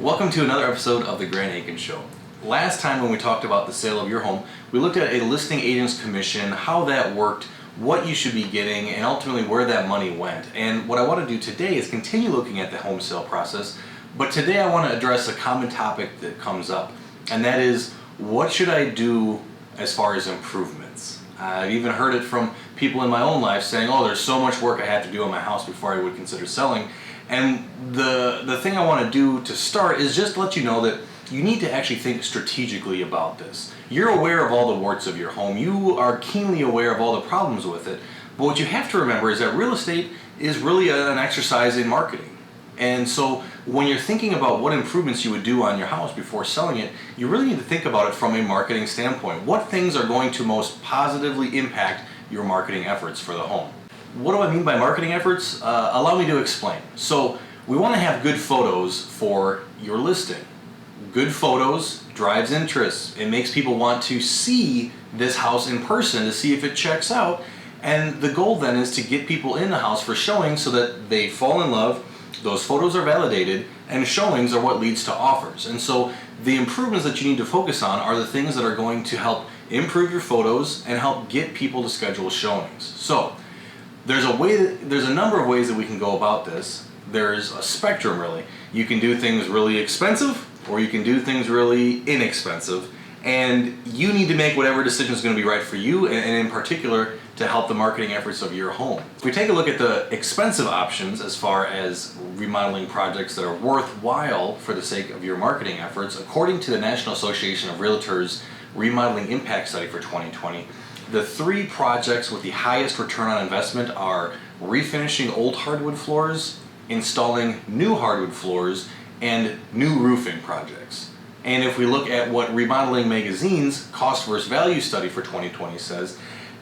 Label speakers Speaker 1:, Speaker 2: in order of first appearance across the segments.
Speaker 1: Welcome to another episode of the Grant Akin Show. Last time when we talked about the sale of your home, we looked at a listing agent's commission, how that worked, what you should be getting, and ultimately where that money went. And what I want to do today is continue looking at the home sale process, but today I want to address a common topic that comes up, and that is, what should I do as far as improvements? I've even heard it from people in my own life saying, oh, there's so much work I have to do on my house before I would consider selling. And the thing I want to do to start is just let you know that you need to actually think strategically about this. You're aware of all the warts of your home. You are keenly aware of all the problems with it. But what you have to remember is that real estate is really an exercise in marketing. And so when you're thinking about what improvements you would do on your house before selling it, you really need to think about it from a marketing standpoint. What things are going to most positively impact your marketing efforts for the home? What do I mean by marketing efforts? Allow me to explain. So we want to have good photos for your listing. Good photos drives interest. It makes people want to see this house in person to see if it checks out. And the goal then is to get people in the house for showings so that they fall in love, those photos are validated, and showings are what leads to offers. And so the improvements that you need to focus on are the things that are going to help improve your photos and help get people to schedule showings. So there's a number of ways that we can go about this. There's a spectrum, really. You can do things really expensive, or you can do things really inexpensive, and you need to make whatever decision is going to be right for you, and in particular to help the marketing efforts of your home. If we take a look at the expensive options as far as remodeling projects that are worthwhile for the sake of your marketing efforts, according to the National Association of Realtors Remodeling Impact Study for 2020, the three projects with the highest return on investment are refinishing old hardwood floors, installing new hardwood floors, and new roofing projects. And if we look at what Remodeling Magazine's cost versus value study for 2020 says,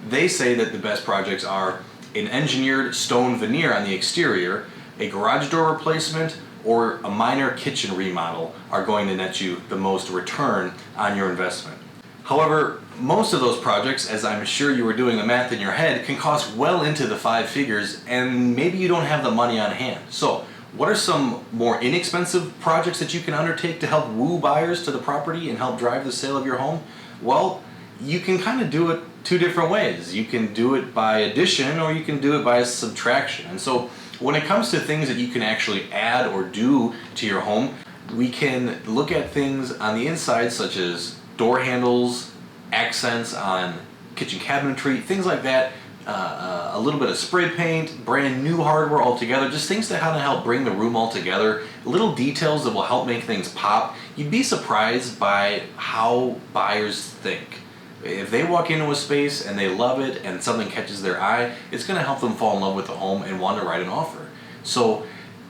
Speaker 1: they say that the best projects are an engineered stone veneer on the exterior, a garage door replacement, or a minor kitchen remodel are going to net you the most return on your investment. However, most of those projects, as I'm sure you were doing the math in your head, can cost well into the five figures, and maybe you don't have the money on hand. So, what are some more inexpensive projects that you can undertake to help woo buyers to the property and help drive the sale of your home? Well, you can kind of do it two different ways. You can do it by addition, or you can do it by subtraction. And so, when it comes to things that you can actually add or do to your home, we can look at things on the inside, such as door handles, accents on kitchen cabinetry, things like that, a little bit of spray paint, brand new hardware altogether, just things to kind of help bring the room all together, little details that will help make things pop. You'd be surprised by how buyers think. If they walk into a space and they love it and something catches their eye, it's going to help them fall in love with the home and want to write an offer. So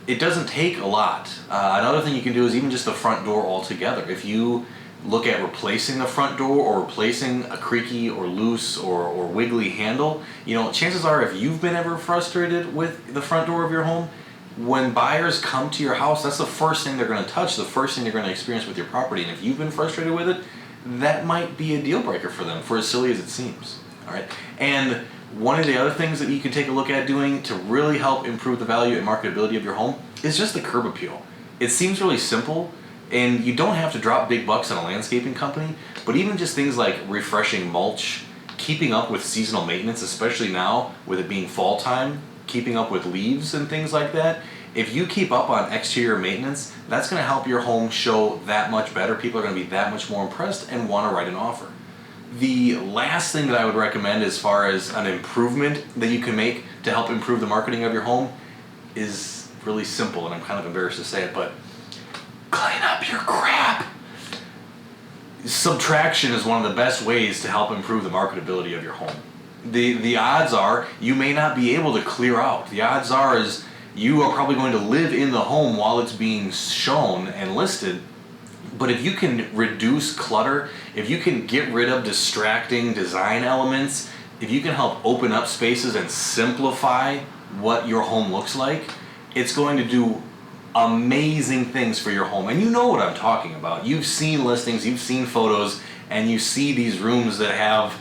Speaker 1: it doesn't take a lot. Another thing you can do is even just the front door altogether. If you look at replacing the front door or replacing a creaky or loose or wiggly handle, chances are if you've been ever frustrated with the front door of your home, when buyers come to your house, that's the first thing they're going to touch, the first thing they're going to experience with your property. And if you've been frustrated with it, that might be a deal breaker for them, for as silly as it seems. All right. And one of the other things that you can take a look at doing to really help improve the value and marketability of your home is just the curb appeal. It seems really simple, and you don't have to drop big bucks on a landscaping company, but even just things like refreshing mulch, keeping up with seasonal maintenance, especially now with it being fall time, keeping up with leaves and things like that. If you keep up on exterior maintenance, that's going to help your home show that much better. People are going to be that much more impressed and want to write an offer. The last thing that I would recommend as far as an improvement that you can make to help improve the marketing of your home is really simple, and I'm kind of embarrassed to say it, but clean up your crap. Subtraction is one of the best ways to help improve the marketability of your home. The odds are you may not be able to clear out. The odds are is you are probably going to live in the home while it's being shown and listed. But if you can reduce clutter, if you can get rid of distracting design elements, if you can help open up spaces and simplify what your home looks like, it's going to do amazing things for your home. And you know what I'm talking about. You've seen listings, you've seen photos, and you see these rooms that have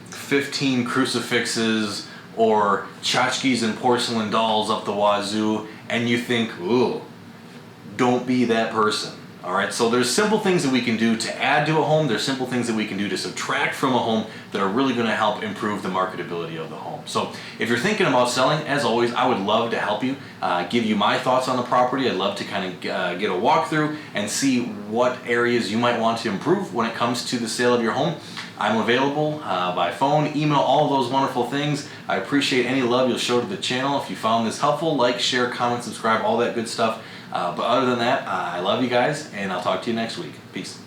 Speaker 1: 15 crucifixes or tchotchkes and porcelain dolls up the wazoo, and you think, ooh, don't be that person. All right, so there's simple things that we can do to add to a home. There's simple things that we can do to subtract from a home that are really going to help improve the marketability of the home. So if you're thinking about selling, as always, I would love to help you, give you my thoughts on the property. I'd love to kind of get a walkthrough and see what areas you might want to improve when it comes to the sale of your home. I'm available by phone, email, all those wonderful things. I appreciate any love you'll show to the channel. If you found this helpful, like, share, comment, subscribe, all that good stuff. But other than that, I love you guys, and I'll talk to you next week. Peace.